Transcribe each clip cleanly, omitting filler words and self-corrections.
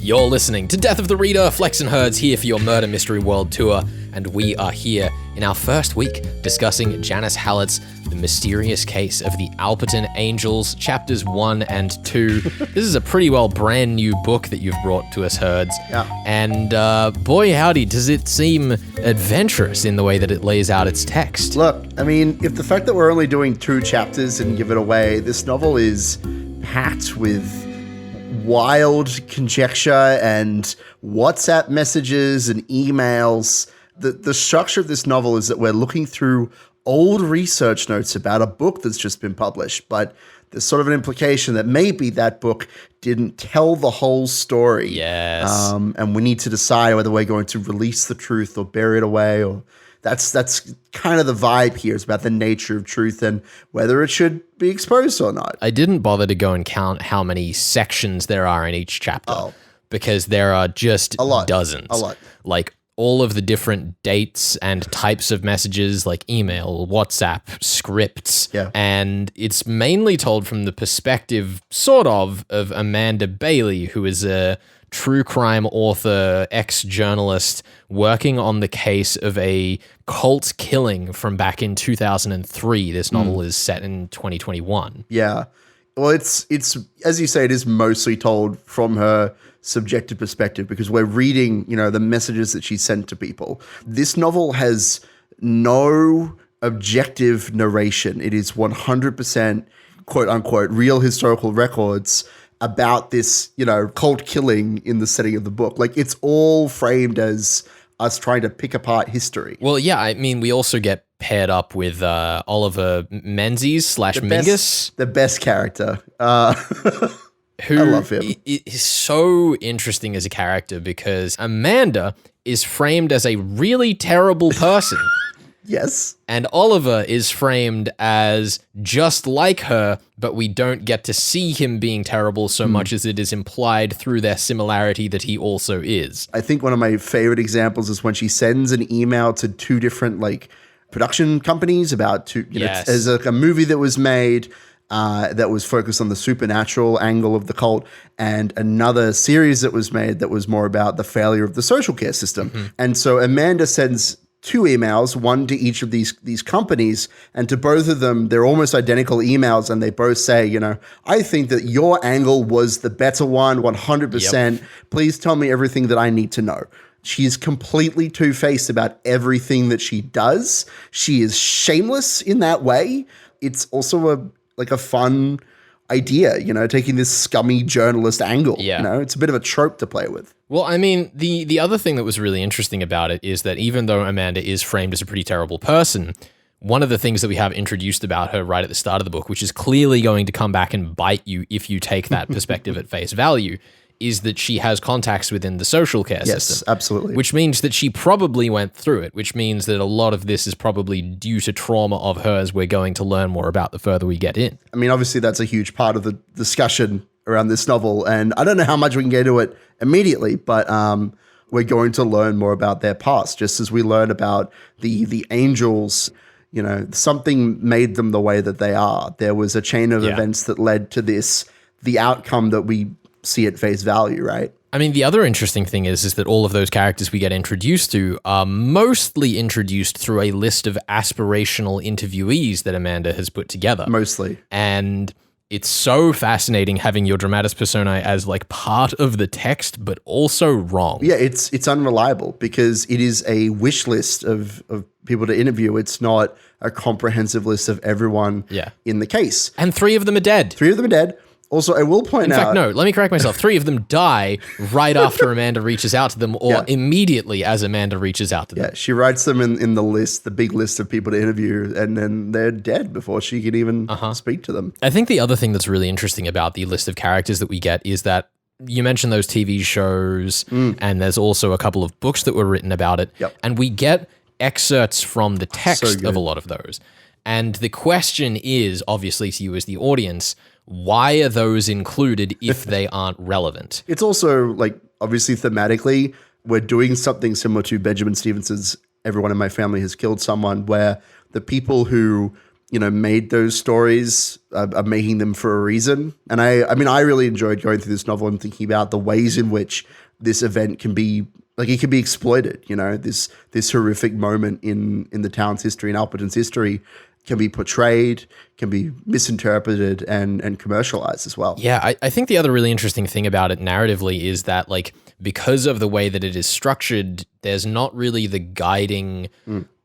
You're listening to Death of the Reader. Flex and Herds here for your Murder Mystery World Tour, and we are here in our first week discussing Janice Hallett's The Mysterious Case of the Alperton Angels, chapters 1 and 2. This is a pretty well brand new book that you've brought to us, Herds. Yeah. And boy howdy, does it seem adventurous in the way that it lays out its text. Look, I mean, if the fact that we're only doing 2 chapters and give it away, this novel is packed with wild conjecture and WhatsApp messages and emails. The structure of this novel is that we're looking through old research notes about a book that's just been published, but there's sort of an implication that maybe that book didn't tell the whole story. Yes. And we need to decide whether we're going to release the truth or bury it away, or that's kind of the vibe here. It's about the nature of truth and whether it should be exposed or not. I didn't bother to go and count how many sections there are in each chapter because there are just dozens. A lot. Like all of the different dates and types of messages, like email, WhatsApp, scripts. Yeah. And it's mainly told from the perspective, sort of Amanda Bailey, who is a true crime author, ex-journalist, working on the case of a cult killing from back in 2003. This novel is set in 2021. Yeah. Well, it's as you say, it is mostly told from her subjective perspective because we're reading, the messages that she sent to people. This novel has no objective narration. It is 100% quote unquote real historical records about this, cult killing in the setting of the book. Like, it's all framed as us trying to pick apart history. Well, yeah, I mean, we also get paired up with Oliver Menzies / Mingus. The best character. Who I love him. Is so interesting as a character because Amanda is framed as a really terrible person. Yes. And Oliver is framed as just like her, but we don't get to see him being terrible so much as it is implied through their similarity that he also is. I think one of my favorite examples is when she sends an email to 2 different production companies about there's a movie that was made that was focused on the supernatural angle of the cult, and another series that was made that was more about the failure of the social care system. Mm-hmm. And so Amanda sends 2 emails, one to each of these companies, and to both of them, they're almost identical emails, and they both say, I think that your angle was the better one, 100%. Yep. Please tell me everything that I need to know. She's completely two-faced about everything that she does. She is shameless in that way. It's also a fun idea, taking this scummy journalist angle. Yeah. It's a bit of a trope to play with. Well, I mean, the other thing that was really interesting about it is that even though Amanda is framed as a pretty terrible person, one of the things that we have introduced about her right at the start of the book, which is clearly going to come back and bite you if you take that perspective at face value, is that she has contacts within the social care system. Yes, absolutely. Which means that she probably went through it, which means that a lot of this is probably due to trauma of hers we're going to learn more about the further we get in. I mean, obviously that's a huge part of the discussion around this novel, and I don't know how much we can get into it immediately, but we're going to learn more about their past, just as we learn about the angels. Something made them the way that they are. There was a chain of events that led to the outcome that we see at face value, right? I mean, the other interesting thing is that all of those characters we get introduced to are mostly introduced through a list of aspirational interviewees that Amanda has put together. Mostly. And it's so fascinating having your dramatis personae as part of the text, but also wrong. Yeah, it's unreliable because it is a wish list of people to interview. It's not a comprehensive list of everyone in the case. And 3 of them are dead. 3 of them are dead. Also, I will point out... In fact, no, let me correct myself. 3 of them die right after Amanda reaches out to them or immediately as Amanda reaches out to them. Yeah, she writes them in the list, the big list of people to interview, and then they're dead before she can even speak to them. I think the other thing that's really interesting about the list of characters that we get is that you mentioned those TV shows, and there's also a couple of books that were written about it, and we get excerpts from the text of a lot of those. And the question is, obviously to you as the audience, why are those included if they aren't relevant? It's also, obviously thematically, we're doing something similar to Benjamin Stevenson's Everyone in My Family Has Killed Someone, where the people who made those stories are making them for a reason. And I mean, I really enjoyed going through this novel and thinking about the ways in which this event can be, like, it can be exploited. This horrific moment in the town's history, in Alperton's history, can be portrayed, can be misinterpreted and commercialized as well. Yeah, I think the other really interesting thing about it narratively is that, like, because of the way that it is structured, there's not really the guiding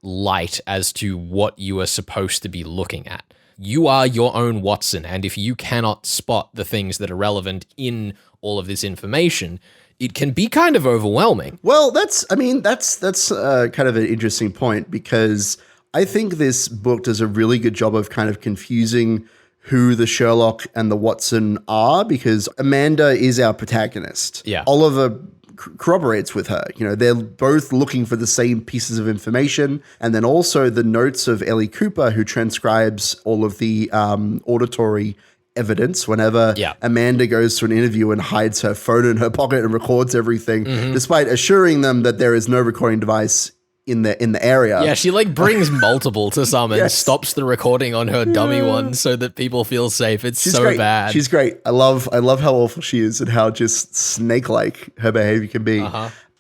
light as to what you are supposed to be looking at. You are your own Watson, and if you cannot spot the things that are relevant in all of this information, it can be kind of overwhelming. Well, that's kind of an interesting point, because I think this book does a really good job of kind of confusing who the Sherlock and the Watson are, because Amanda is our protagonist. Yeah. Oliver corroborates with her. They're both looking for the same pieces of information. And then also the notes of Ellie Cooper, who transcribes all of the auditory evidence whenever Amanda goes to an interview and hides her phone in her pocket and records everything, despite assuring them that there is no recording device in the area. Yeah, she like brings multiple to some and stops the recording on her dummy one so that people feel safe. She's so great. bad. She's great. I love how awful she is and how just snake-like her behavior can be.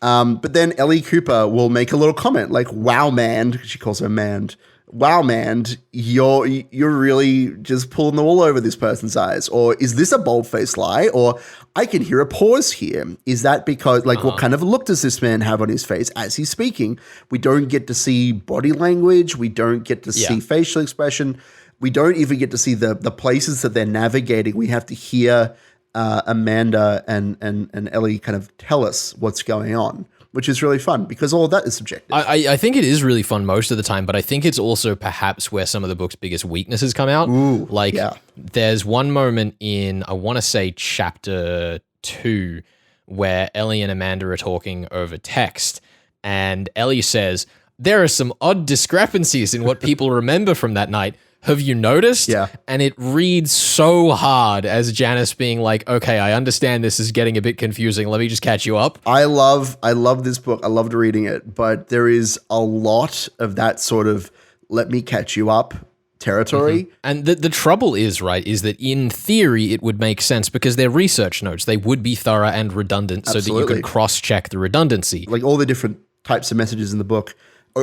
But then Ellie Cooper will make a little comment like, "Wow, man," she calls her Mand. "Wow, man, you're really just pulling the wool over this person's eyes." Or, "Is this a bold-faced lie?" Or, "I can hear a pause here. Is that because, what kind of look does this man have on his face as he's speaking?" We don't get to see body language. We don't get to see facial expression. We don't even get to see the places that they're navigating. We have to hear Amanda and Ellie kind of tell us what's going on, which is really fun because all of that is subjective. I think it is really fun most of the time, but I think it's also perhaps where some of the book's biggest weaknesses come out. Ooh, there's one moment in, I want to say chapter 2, where Ellie and Amanda are talking over text, and Ellie says, "There are some odd discrepancies in what people remember from that night. Have you noticed?" Yeah. And it reads so hard as Janice being like, "Okay, I understand this is getting a bit confusing. Let me just catch you up." I love this book. I loved reading it, but there is a lot of that sort of "let me catch you up" territory. And the trouble is, right, is that in theory it would make sense because they're research notes. They would be thorough and redundant so that you could cross-check the redundancy. Like all the different types of messages in the book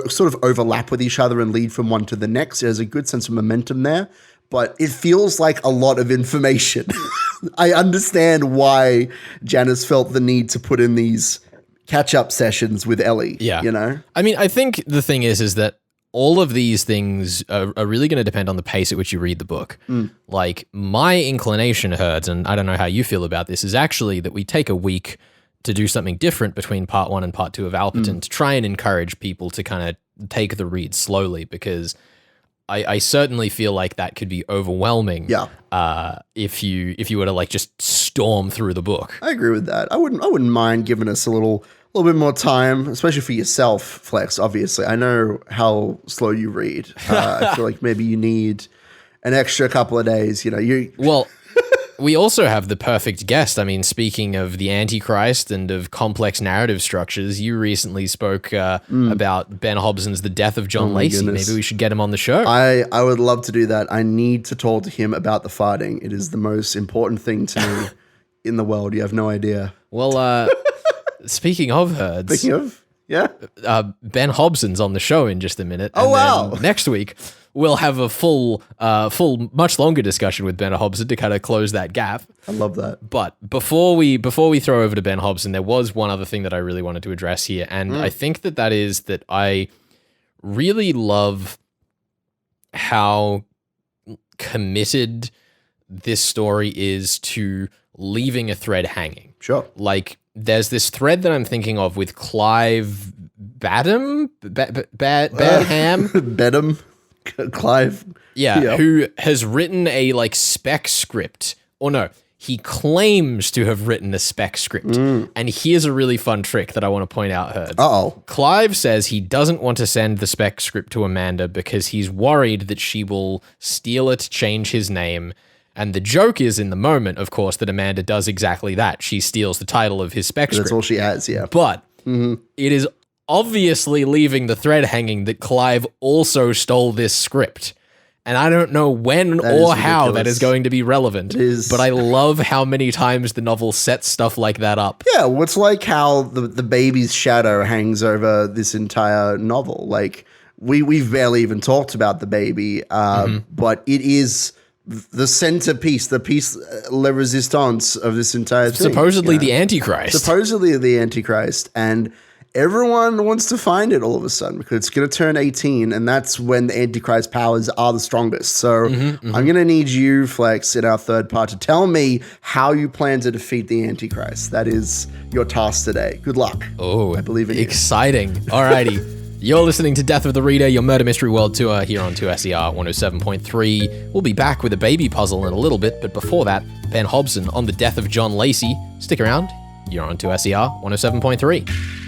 sort of overlap with each other and lead from one to the next. There's a good sense of momentum there, but it feels like a lot of information. I understand why Janice felt the need to put in these catch-up sessions with Ellie. Yeah. I mean, I think the thing is that all of these things are really going to depend on the pace at which you read the book. Like, my inclination, Herds, and I don't know how you feel about this, is actually that we take a week to do something different between part 1 and part 2 of Alperton to try and encourage people to kind of take the read slowly, because I certainly feel like that could be overwhelming. If you were to like just storm through the book. I agree with that. I wouldn't mind giving us a little bit more time, especially for yourself, Flex. Obviously, I know how slow you read. I feel like maybe you need an extra couple of days. Well. We also have the perfect guest. I mean, speaking of the Antichrist and of complex narrative structures, you recently spoke about Ben Hobson's The Death of John Lacey. Goodness. Maybe we should get him on the show. I would love to do that. I need to talk to him about the farting. It is the most important thing to me in the world. You have no idea. Well, speaking of Herds. Speaking of, yeah. Ben Hobson's on the show in just a minute. Oh, wow. Then next week, we'll have a full, much longer discussion with Ben Hobson to kind of close that gap. I love that. But before we throw over to Ben Hobson, there was one other thing that I really wanted to address here, and I think that is that I really love how committed this story is to leaving a thread hanging. Sure. Like, there's this thread that I'm thinking of with Clive Badham? Badham? Bedham? Clive? Yeah, who has written a, like, spec script. Or no, he claims to have written a spec script. And here's a really fun trick that I want to point out, Herds. Clive says he doesn't want to send the spec script to Amanda because he's worried that she will steal it, change his name. And the joke is, in the moment, of course, that Amanda does exactly that. She steals the title of his spec script. That's all she has, yeah. But it is obviously leaving the thread hanging that Clive also stole this script. And I don't know when or how that is going to be relevant. But I love how many times the novel sets stuff like that up. Yeah, well, it's like how the baby's shadow hangs over this entire novel. Like, we've barely even talked about the baby, but it is the centerpiece, the piece la resistance of this entire thing. Supposedly the Antichrist. Supposedly the Antichrist. And everyone wants to find it all of a sudden because it's going to turn 18, and that's when the Antichrist powers are the strongest. So I'm going to need you, Flex, in our third part to tell me how you plan to defeat the Antichrist. That is your task today. Good luck. Oh, I believe in you. Exciting. Alrighty. You're listening to Death of the Reader, your murder mystery world tour here on 2SER 107.3. We'll be back with a baby puzzle in a little bit, but before that, Ben Hobson on the death of John Lacey. Stick around. You're on 2SER 107.3.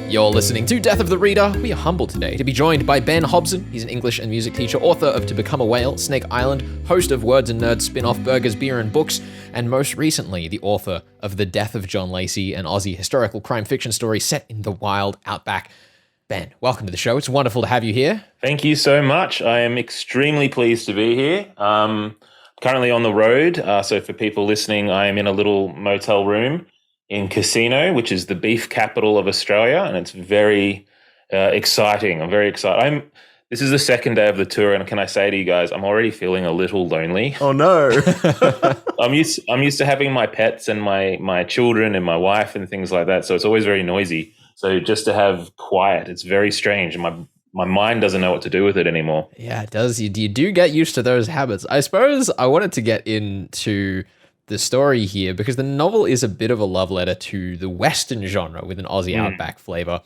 You're listening to Death of the Reader. We are humbled today to be joined by Ben Hobson. He's an English and music teacher, author of To Become a Whale, Snake Island, host of Words and Nerds spin-off Burgers, Beer and Books, and most recently, the author of The Death of John Lacey, an Aussie historical crime fiction story set in the wild outback. Ben, welcome to the show. It's wonderful to have you here. Thank you so much. I am extremely pleased to be here. Currently on the road, so for people listening, I am in a little motel room in Casino, which is the beef capital of Australia, and it's very exciting. I'm very excited. This is the second day of the tour, and can I say to you guys, I'm already feeling a little lonely. Oh no! I'm used to having my pets and my children and my wife and things like that, so it's always very noisy. So just to have quiet, it's very strange, and my mind doesn't know what to do with it anymore. Yeah, it does. You do get used to those habits. I suppose I wanted to get into the story here because the novel is a bit of a love letter to the Western genre with an Aussie Outback flavor.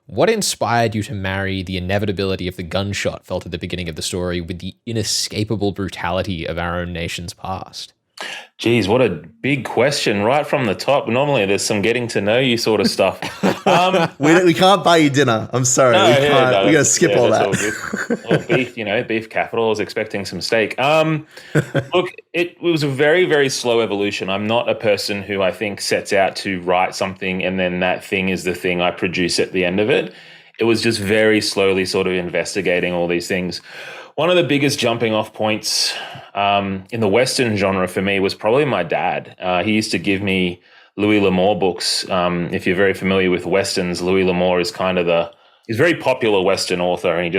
What inspired you to marry the inevitability of the gunshot felt at the beginning of the story with the inescapable brutality of our own nation's past? Geez, what a big question right from the top. Normally there's some getting to know you sort of stuff. We can't buy you dinner. I'm sorry. We got to skip all that. All beef, beef capital. I was expecting some steak. Look, it was a very, very slow evolution. I'm not a person who I think sets out to write something and then that thing is the thing I produce at the end of it. It was just very slowly sort of investigating all these things. One of the biggest jumping off points in the Western genre for me was probably my dad. He used to give me Louis L'Amour books. If you're very familiar with Westerns, Louis L'Amour is he's a very popular Western author, and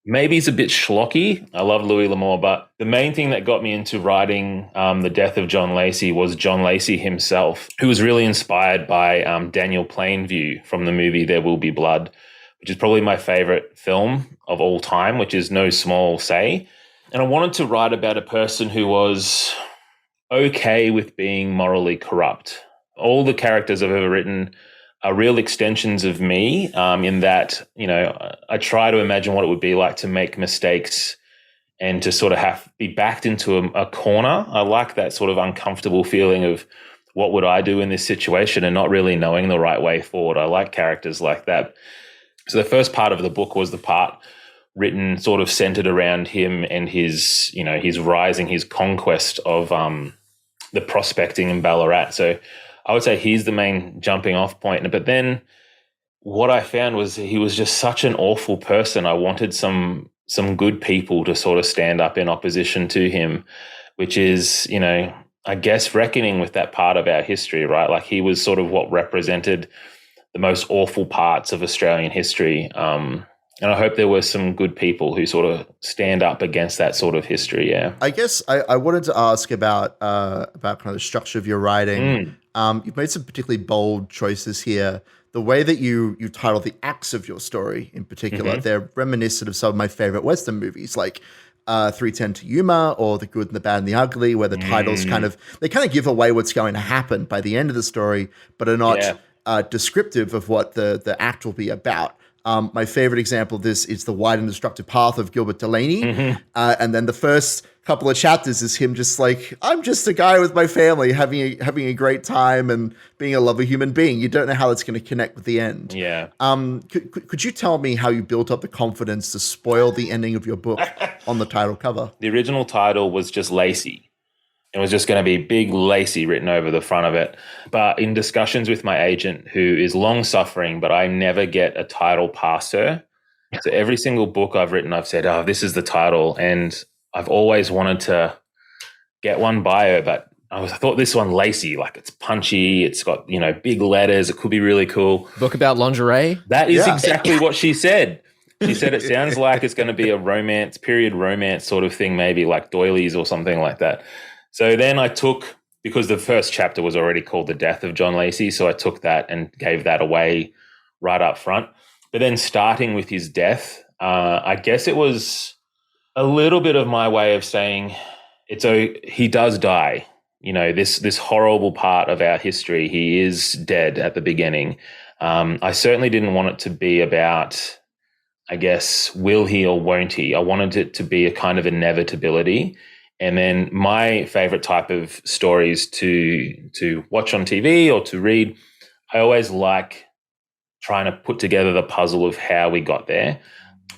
maybe he's a bit schlocky. I love Louis L'Amour, but the main thing that got me into writing The Death of John Lacey was John Lacey himself, who was really inspired by Daniel Plainview from the movie There Will Be Blood, which is probably my favorite film of all time, which is no small say. And I wanted to write about a person who was okay with being morally corrupt. All the characters I've ever written are real extensions of me in that, I try to imagine what it would be like to make mistakes and to sort of be backed into a corner. I like that sort of uncomfortable feeling of what would I do in this situation and not really knowing the right way forward. I like characters like that. So the first part of the book was the part written sort of centered around him and his rising, his conquest of the prospecting in Ballarat. So I would say he's the main jumping off point. But then what I found was he was just such an awful person. I wanted some good people to sort of stand up in opposition to him, which is, I guess reckoning with that part of our history, right? Like he was sort of what represented the most awful parts of Australian history. And I hope there were some good people who sort of stand up against that sort of history, yeah. I guess I wanted to ask about kind of the structure of your writing. You've made some particularly bold choices here. The way that you title the acts of your story in particular, they're reminiscent of some of my favorite Western movies, like 3:10 to Yuma or The Good and the Bad and the Ugly, where the titles kind of give away what's going to happen by the end of the story, but are not descriptive of what the act will be about. My favorite example of this is The Wide and Destructive Path of Gilbert Delaney. And then the first couple of chapters is him just like, I'm just a guy with my family having a great time and being a lovely human being. You don't know how that's going to connect with the end. Yeah. Could you tell me how you built up the confidence to spoil the ending of your book on the title cover? The original title was just Lacey. It was just going to be big Lacey written over the front of it. But in discussions with my agent, who is long suffering, but I never get a title past her. So every single book I've written, I've said, oh, this is the title. And I've always wanted to get one by her, but I thought this one, Lacey, like it's punchy. It's got, big letters. It could be really cool. Book about lingerie? That is exactly what she said. She said it sounds like it's going to be a romance, period romance sort of thing, maybe like doilies or something like that. So then I took, because the first chapter was already called The Death of John Lacey, so I took that and gave that away right up front. But then starting with his death, I guess it was a little bit of my way of saying he does die. This horrible part of our history, he is dead at the beginning. I certainly didn't want it to be about, I guess, will he or won't he? I wanted it to be a kind of inevitability. And then my favorite type of stories to watch on TV or to read, I always like trying to put together the puzzle of how we got there.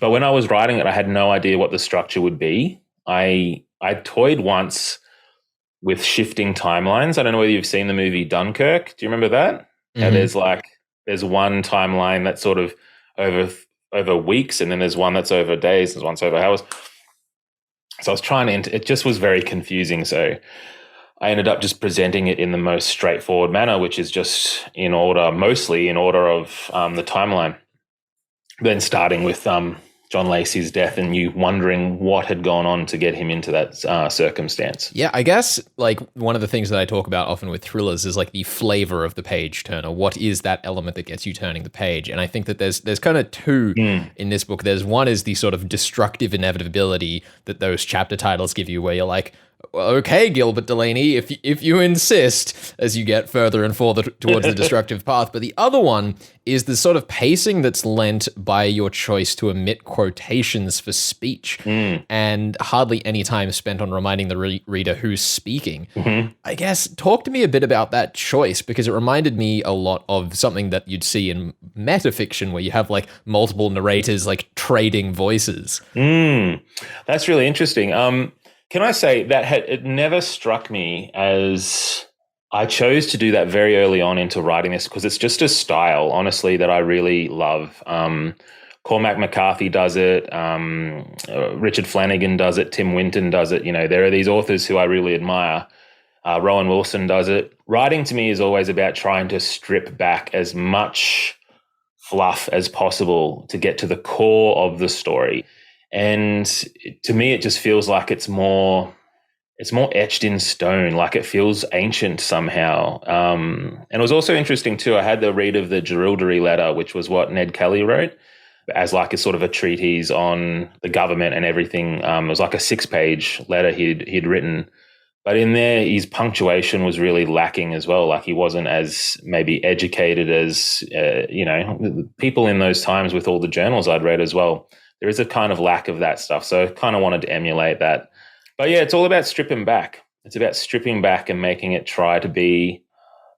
But when I was writing it, I had no idea what the structure would be. I toyed once with shifting timelines. I don't know whether you've seen the movie Dunkirk. Do you remember that? Mm-hmm. How there's one timeline that's sort of over weeks, and then there's one that's over days, there's one that's over hours. So I was trying to, it just was very confusing. So I ended up just presenting it in the most straightforward manner, which is just mostly in order of the timeline. Then starting with John Lacey's death and you wondering what had gone on to get him into that circumstance. Yeah, I guess like one of the things that I talk about often with thrillers is like the flavor of the page turner. What is that element that gets you turning the page? And I think that there's kind of two in this book. There's one is the sort of destructive inevitability that those chapter titles give you, where you're like, okay, Gilbert Delaney, if you insist, as you get further and further towards the destructive path. But the other one is the sort of pacing that's lent by your choice to omit quotations for speech and hardly any time spent on reminding the reader who's speaking. Mm-hmm. I guess talk to me a bit about that choice, because it reminded me a lot of something that you'd see in metafiction, where you have like multiple narrators like trading voices. That's really interesting. Can I say that it never struck me as I chose to do that very early on into writing this, because it's just a style, honestly, that I really love. Cormac McCarthy does it. Richard Flanagan does it. Tim Winton does it. There are these authors who I really admire. Rowan Wilson does it. Writing to me is always about trying to strip back as much fluff as possible to get to the core of the story. And to me, it just feels like it's more etched in stone, like it feels ancient somehow. And it was also interesting too, I had the read of the Jerilderie letter, which was what Ned Kelly wrote, as like a sort of a treatise on the government and everything. It was like a 6-page letter he'd written. But in there, his punctuation was really lacking as well. Like he wasn't as maybe educated as, people in those times with all the journals I'd read as well. There is a kind of lack of that stuff. So I kind of wanted to emulate that. But yeah, it's all about stripping back. It's about stripping back and making it try to be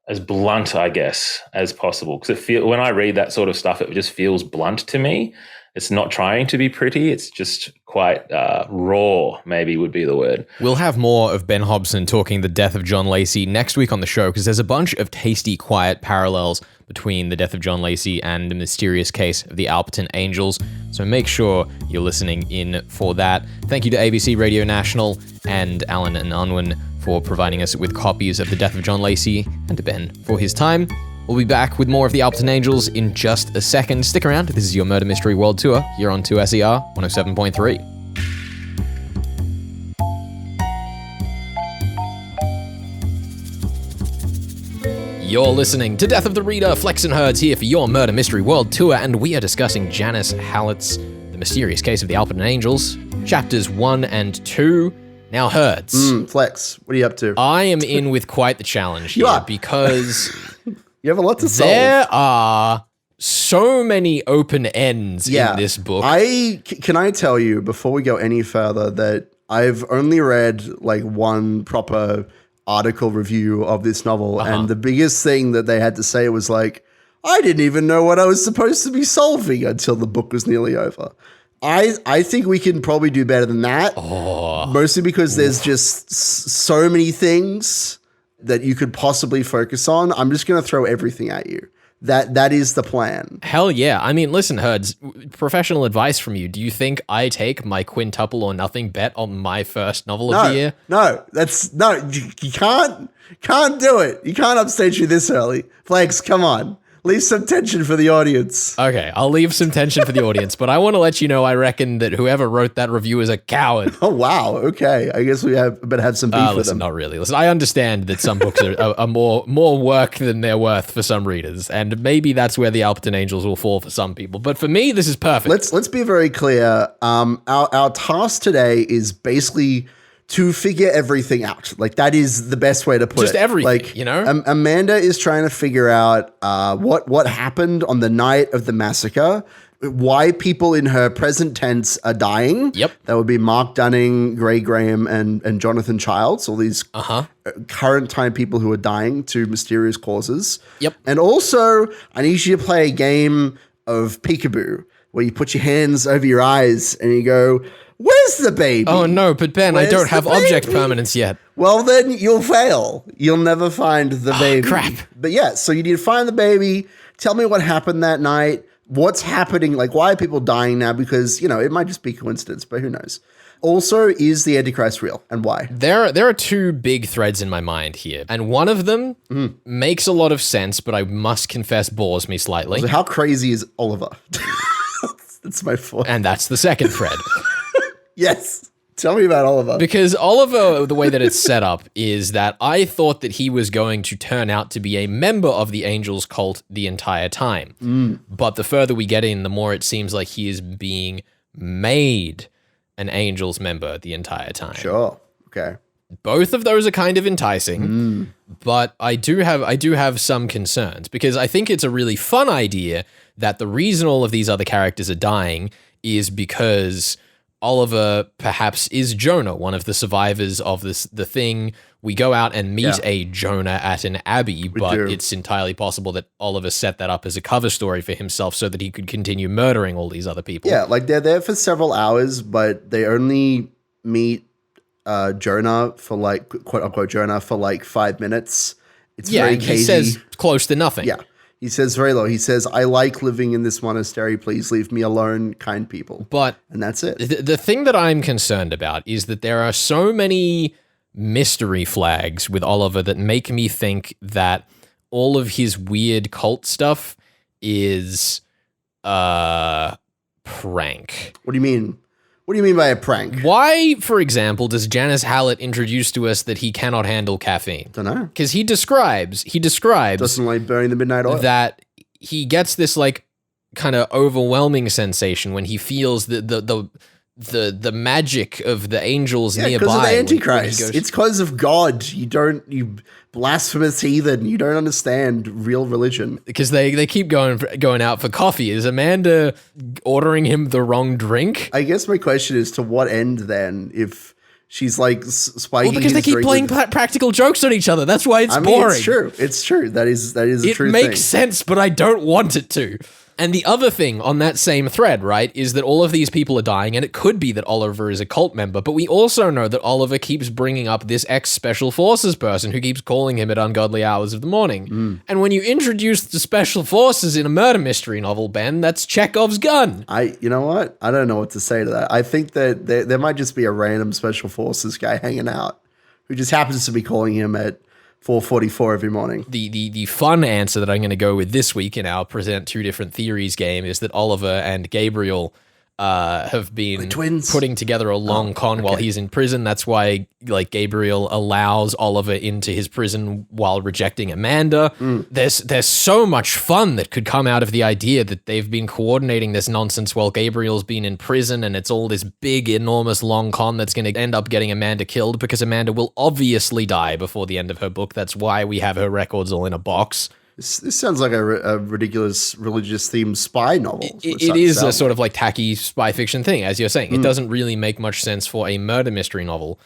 as blunt, I guess, as possible. Because when I read that sort of stuff, it just feels blunt to me. It's not trying to be pretty. It's just quite raw, maybe would be the word. We'll have more of Ben Hobson talking the death of John Lacey next week on the show, because there's a bunch of tasty, quiet parallels between the death of John Lacey and the mysterious case of the Alperton Angels. So make sure you're listening in for that. Thank you to ABC Radio National and Alan and Unwin for providing us with copies of The Death of John Lacey, and to Ben for his time. We'll be back with more of the Alperton Angels in just a second. Stick around. This is your Murder Mystery World Tour here on 2SER 107.3. You're listening to Death of the Reader. Flex and Herds here for your Murder Mystery World Tour, and we are discussing Janice Hallett's The Mysterious Case of the Alperton Angels, chapters 1 and 2. Now, Herds. Flex, what are you up to? I am in with quite the challenge here because you have a lot to solve. There are so many open ends in this book. Can I tell you, before we go any further, that I've only read like one proper article review of this novel, and the biggest thing that they had to say was like, I didn't even know what I was supposed to be solving until the book was nearly over. I think we can probably do better than that. Oh. Mostly because there's just so many things that you could possibly focus on. I'm just going to throw everything at you. That is the plan. Hell yeah. I mean, listen, Herds, professional advice from you. Do you think I take my quintuple or nothing bet on my first novel of the year? No, you can't do it. You can't upstage you this early. Flags, come on. Leave some tension for the audience. Okay, I'll leave some tension for the audience, but I want to let you know I reckon that whoever wrote that review is a coward. Oh, wow. Okay. I guess we better have some beef with them. Not really. Listen, I understand that some books are more work than they're worth for some readers, and maybe that's where the Alperton Angels will fall for some people. But for me, this is perfect. Let's be very clear. Our task today is basically to figure everything out. Like, that is the best way to put it. Just everything, like, you know? Amanda is trying to figure out what happened on the night of the massacre, why people in her present tense are dying. Yep. That would be Mark Dunning, Gray Graham, and Jonathan Childs, all these current time people who are dying to mysterious causes. Yep. And also, I need you to play a game of peekaboo, where you put your hands over your eyes and you go, "Where's the baby?" Oh no, but Ben, I don't have object permanence yet. Well, then you'll fail. You'll never find the baby. Crap. But yeah, so you need to find the baby. Tell me what happened that night. What's happening? Like, why are people dying now? Because, it might just be coincidence, but who knows? Also, is the Antichrist real, and why? There are two big threads in my mind here, and one of them makes a lot of sense, but I must confess bores me slightly. So how crazy is Oliver? That's my fault. And that's the second thread. Yes. Tell me about Oliver. Because Oliver, the way that it's set up is that I thought that he was going to turn out to be a member of the Angels cult the entire time. But the further we get in, the more it seems like he is being made an Angels member the entire time. Sure. Okay. Both of those are kind of enticing, but I do have some concerns, because I think it's a really fun idea that the reason all of these other characters are dying is because Oliver perhaps is Jonah, one of the survivors of the thing. We go out and meet a Jonah at an abbey, but it's entirely possible that Oliver set that up as a cover story for himself so that he could continue murdering all these other people. Yeah, like they're there for several hours, but they only meet Jonah for like, quote unquote Jonah, for like 5 minutes. It's very cagey. He says close to nothing. Yeah. He says very low. He says, "I like living in this monastery. Please leave me alone, kind people." And that's it. The thing that I'm concerned about is that there are so many mystery flags with Oliver that make me think that all of his weird cult stuff is a prank. What do you mean? What do you mean by a prank? Why, for example, does Janice Hallett introduce to us that he cannot handle caffeine? Don't know. Because he describes doesn't like burning the midnight oil. That he gets this like kind of overwhelming sensation when he feels the magic of the angels nearby. Because of the Antichrist. It's because of God. You blasphemous heathen. You don't understand real religion. Because they keep going out for coffee. Is Amanda ordering him the wrong drink? I guess my question is, to what end then? If she's like spiking. Well, because they keep playing practical jokes on each other. That's why it's boring. It's true. That is a true thing. It makes sense, but I don't want it to. And the other thing on that same thread, right, is that all of these people are dying, and it could be that Oliver is a cult member, but we also know that Oliver keeps bringing up this ex-Special Forces person who keeps calling him at ungodly hours of the morning. And when you introduce the Special Forces in a murder mystery novel, Ben, that's Chekhov's gun. You know what? I don't know what to say to that. I think that there might just be a random Special Forces guy hanging out who just happens to be calling him at 4:44 every morning. The fun answer that I'm going to go with this week in our Present Two Different Theories game is that Oliver and Gabriel have been putting together a long con while he's in prison. That's why like Gabriel allows Oliver into his prison while rejecting Amanda. There's so much fun that could come out of the idea that they've been coordinating this nonsense while Gabriel's been in prison, and it's all this big, enormous, long con that's going to end up getting Amanda killed, because Amanda will obviously die before the end of her book. That's why we have her records all in a box. This sounds like a ridiculous religious-themed spy novel. It is a sort of like tacky spy fiction thing, as you're saying. It doesn't really make much sense for a murder mystery novel.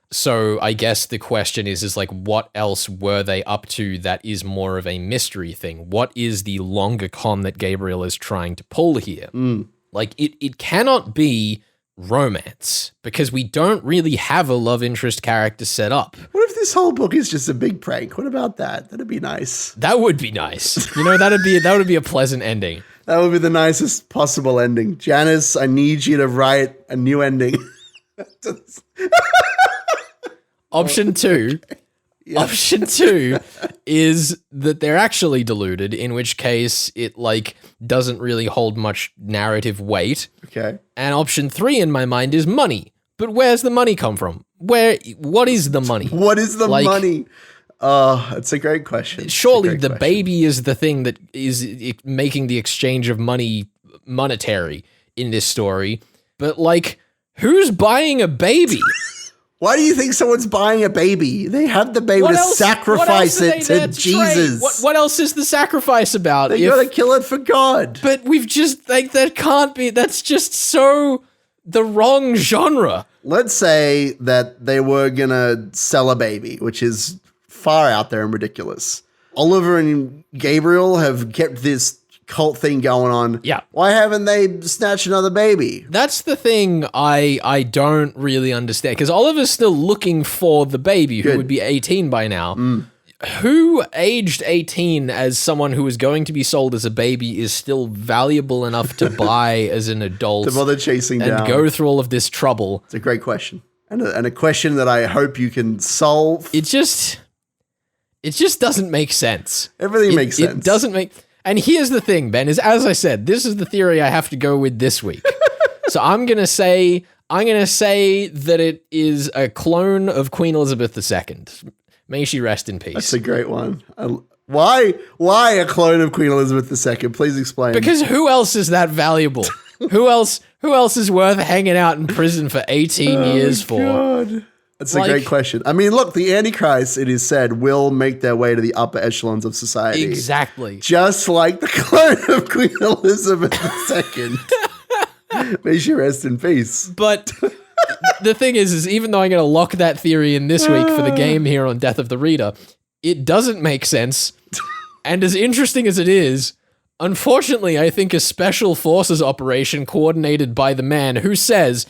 So I guess the question is like, what else were they up to that is more of a mystery thing? What is the longer con that Gabriel is trying to pull here? Like, it cannot be romance because we don't really have a love interest character set up. What if this whole book is just a big prank? What about that? That'd be nice. That would be nice. You know, that would be a pleasant ending. That would be the nicest possible ending. Janice, I need you to write a new ending. Option 2. Yeah. Option 2 is that they're actually deluded, in which case it doesn't really hold much narrative weight. Okay. And option 3 in my mind is money. But where's the money come from? What is the money? What is the money? It's a great question. Surely the baby is the thing that is making the exchange of money monetary in this story. But who's buying a baby? Why do you think someone's buying a baby? They have the baby to sacrifice it to Jesus. What else is the sacrifice about? They gotta kill it for God. But we've just, that can't be, that's just so the wrong genre. Let's say that they were gonna sell a baby, which is far out there and ridiculous. Oliver and Gabriel have kept this cult thing going on. Yeah. Why haven't they snatched another baby? That's the thing I don't really understand, because Oliver's still looking for the baby who would be 18 by now. Who aged 18 as someone who is going to be sold as a baby is still valuable enough to buy as an adult to bother chasing down and go through all of this trouble? It's a great question. And a question that I hope you can solve. It just doesn't make sense. Everything makes sense. It doesn't make... And here's the thing, Ben, is as I said, this is the theory I have to go with this week. So I'm going to say that it is a clone of Queen Elizabeth II. May she rest in peace. That's a great one. Why a clone of Queen Elizabeth II? Please explain. Because who else is that valuable? Who else is worth hanging out in prison for 18 years for? God. That's a great question. I mean, look, the Antichrist, it is said, will make their way to the upper echelons of society. Exactly. Just like the clone of Queen Elizabeth II. May she rest in peace. But the thing is even though I'm going to lock that theory in this week for the game here on Death of the Reader, it doesn't make sense. And as interesting as it is, unfortunately, I think a special forces operation coordinated by the man who says...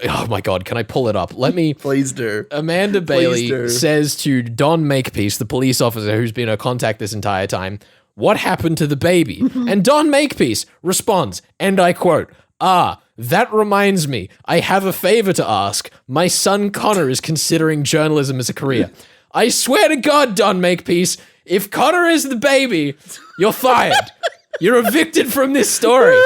Oh my God, can I pull it up? Let me... Please do. Amanda Bailey says to Don Makepeace, the police officer who's been her contact this entire time, "What happened to the baby?" And Don Makepeace responds, and I quote, "That reminds me, I have a favor to ask. My son Connor is considering journalism as a career." I swear to God, Don Makepeace, if Connor is the baby, you're fired. You're evicted from this story.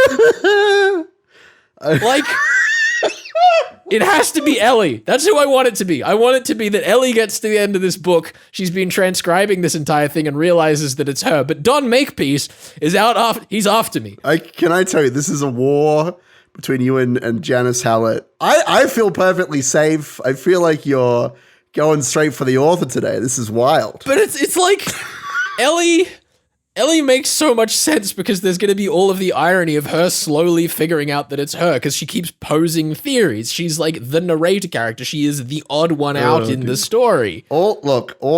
It has to be Ellie. That's who I want it to be. I want it to be that Ellie gets to the end of this book. She's been transcribing this entire thing and realizes that it's her. But Don Makepeace is out after. He's after me. Can I tell you, this is a war between you and Janice Hallett. I feel perfectly safe. I feel like you're going straight for the author today. This is wild. But it's like Ellie makes so much sense because there's going to be all of the irony of her slowly figuring out that it's her because she keeps posing theories. She's like the narrator character. She is the odd one out in the story. All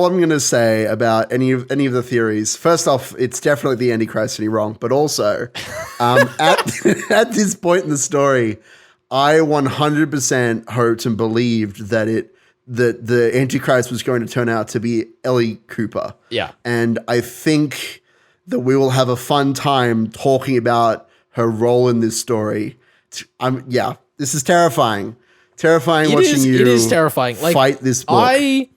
I'm going to say about any of the theories, first off, it's definitely the Antichrist and wrong, but also at this point in the story, I 100% hoped and believed that the Antichrist was going to turn out to be Ellie Cooper. Yeah. And I think that we will have a fun time talking about her role in this story. This is terrifying. It is terrifying. Fight this book. I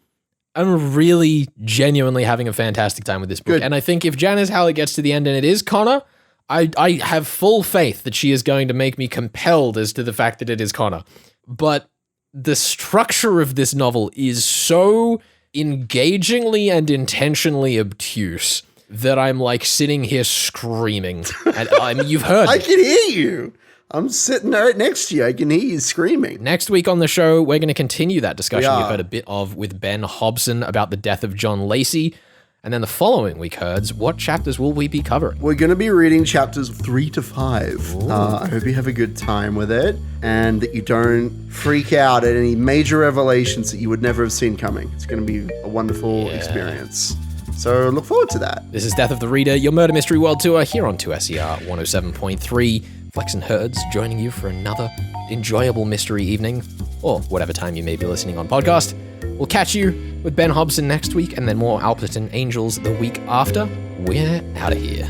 am really genuinely having a fantastic time with this book. Good. And I think if Janice Hallett gets to the end and it is Connor, I have full faith that she is going to make me compelled as to the fact that it is Connor. But the structure of this novel is so engagingly and intentionally obtuse that I'm like sitting here screaming. And I mean, you've heard I can hear you. I'm sitting right next to you. I can hear you screaming. Next week on the show, we're going to continue that discussion we've heard a bit of with Ben Hobson about the death of John Lacey. And then the following week, Herds, what chapters will we be covering? We're going to be reading chapters 3 to 5. I hope you have a good time with it and that you don't freak out at any major revelations that you would never have seen coming. It's going to be a wonderful experience. So look forward to that. This is Death of the Reader, your murder mystery world tour here on 2SER 107.3. Perplexing Herds, joining you for another enjoyable mystery evening, or whatever time you may be listening on podcast. We'll catch you with Ben Hobson next week, and then more Alperton Angels the week after. We're out of here.